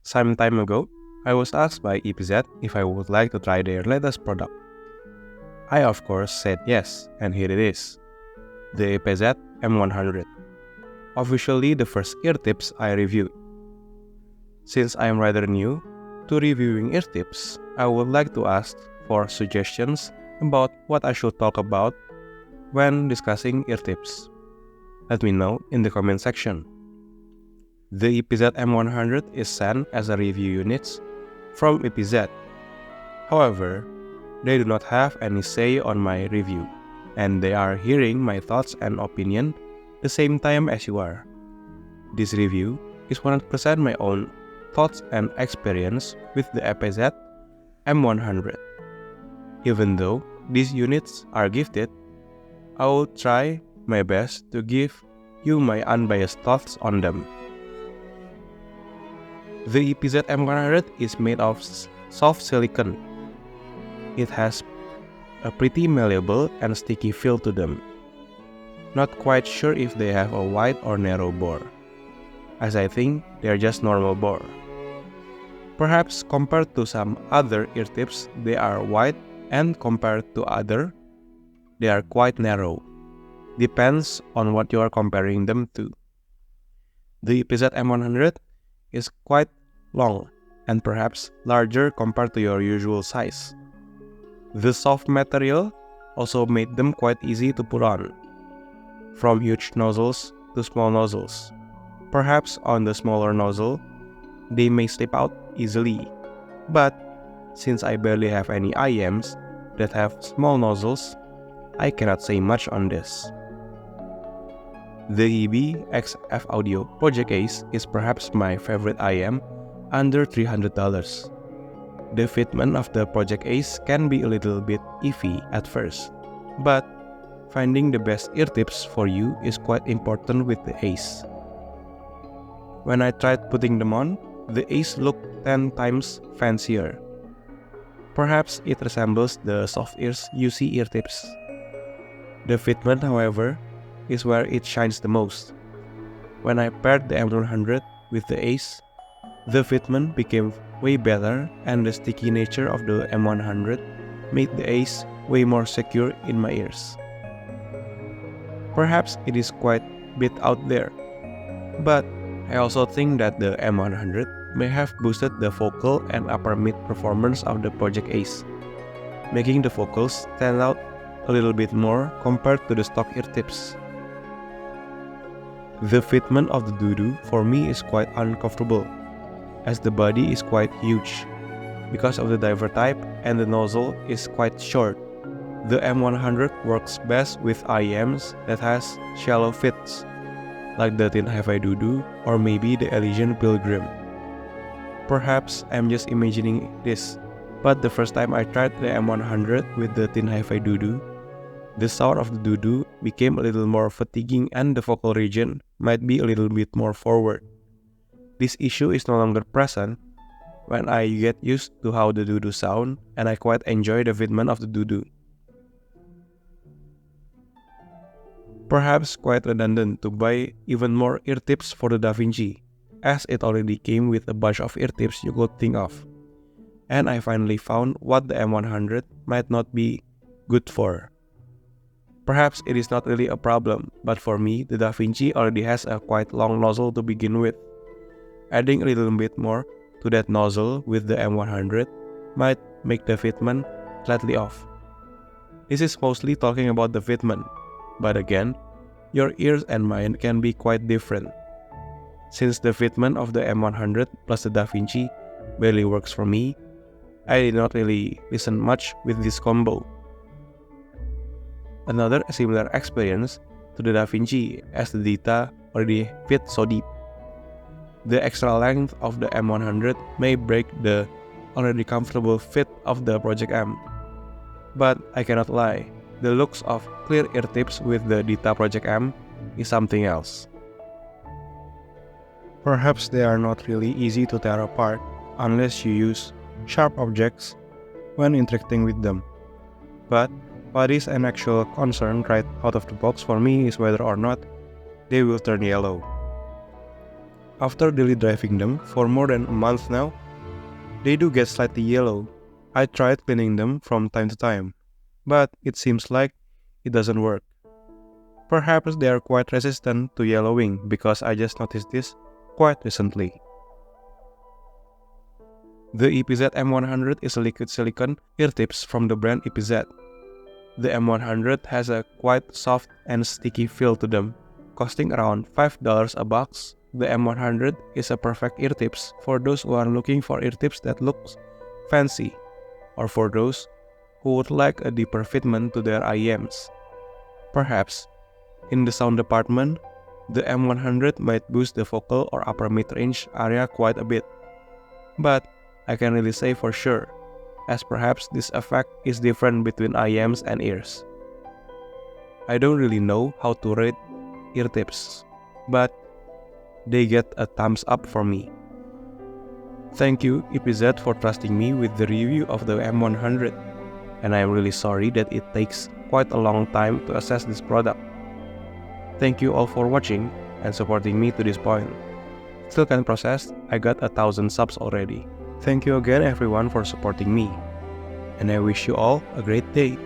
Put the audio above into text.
Some time ago, I was asked by EPZ if I would like to try their latest product. I of course said yes, and here it is, the EPZ M100. Officially the first eartips I reviewed. Since I am rather new to reviewing eartips, I would like to ask for suggestions about what I should talk about when discussing eartips. Let me know in the comment section. The EPZ M100 is sent as a review unit from EPZ. However, they do not have any say on my review, and they are hearing my thoughts and opinion the same time as you are. This review is 100% my own thoughts and experience with the EPZ M100. Even though these units are gifted, I will try my best to give you my unbiased thoughts on them. The EPZ M100 is made of soft silicone. It has a pretty malleable and sticky feel to them. Not quite sure if they have a wide or narrow bore, as I think they are just normal bore. Perhaps compared to some other eartips, they are wide, and compared to other, they are quite narrow. Depends on what you are comparing them to. The EPZ M100 is quite long and perhaps larger compared to your usual size. The soft material also made them quite easy to put on, from huge nozzles to small nozzles. Perhaps on the smaller nozzle, they may slip out easily, but since I barely have any IEMs that have small nozzles, I cannot say much on this. The EB XF Audio Project Case is perhaps my favorite IEM under $300. The fitment of the Project Ace can be a little bit iffy at first, but finding the best eartips for you is quite important with the Ace. When I tried putting them on, the Ace looked 10 times fancier. Perhaps it resembles the soft ears UC eartips. The fitment, however, is where it shines the most. When I paired the M100 with the Ace, the fitment became way better, and the sticky nature of the M100 made the Ace way more secure in my ears. Perhaps it is quite a bit out there, but I also think that the M100 may have boosted the vocal and upper mid performance of the Project Ace, making the vocals stand out a little bit more compared to the stock eartips. The fitment of the doo-doo for me is quite uncomfortable, as the body is quite huge. Because of the diver type and the nozzle is quite short, the M100 works best with IEMs that has shallow fits, like the Tin Hi-Fi Doo-Doo or maybe the Elysian Pilgrim. Perhaps I'm just imagining this, but the first time I tried the M100 with the Tin Hi-Fi Doo-Doo, the sound of the doo-doo became a little more fatiguing and the vocal region might be a little bit more forward. This issue is no longer present when I get used to how the doo-doo sound, and I quite enjoy the fitment of the doo-doo. Perhaps quite redundant to buy even more eartips for the DaVinci, as it already came with a bunch of eartips you could think of. And I finally found what the M100 might not be good for. Perhaps it is not really a problem, but for me, the DaVinci already has a quite long nozzle to begin with. Adding a little bit more to that nozzle with the M100 might make the fitment slightly off. This is mostly talking about the fitment, but again, your ears and mine can be quite different. Since the fitment of the M100 plus the DaVinci barely works for me, I did not really listen much with this combo. Another similar experience to the DaVinci, as the data already fit so deep. The extra length of the M100 may break the already comfortable fit of the Project M. But I cannot lie, the looks of clear eartips with the Dita Project M is something else. Perhaps they are not really easy to tear apart unless you use sharp objects when interacting with them. But what is an actual concern right out of the box for me is whether or not they will turn yellow. After daily driving them for more than a month now, they do get slightly yellow. I tried cleaning them from time to time, but it seems like it doesn't work. Perhaps they are quite resistant to yellowing because I just noticed this quite recently. The EPZ M100 is a liquid silicone eartips from the brand EPZ. The M100 has a quite soft and sticky feel to them. Costing around $5 a box, the M100 is a perfect eartips for those who are looking for eartips that looks fancy, or for those who would like a deeper fitment to their IEMs. Perhaps, in the sound department, the M100 might boost the vocal or upper mid-range area quite a bit. But I can't really say for sure, as perhaps this effect is different between IEMs and ears. I don't really know how to rate eartips, but they get a thumbs up for me. Thank you EPZ for trusting me with the review of the M100, and I'm really sorry that it takes quite a long time to assess this product. Thank you all for watching and supporting me to this point. Still can't process, I got 1,000 subs already. Thank you again everyone for supporting me, and I wish you all a great day.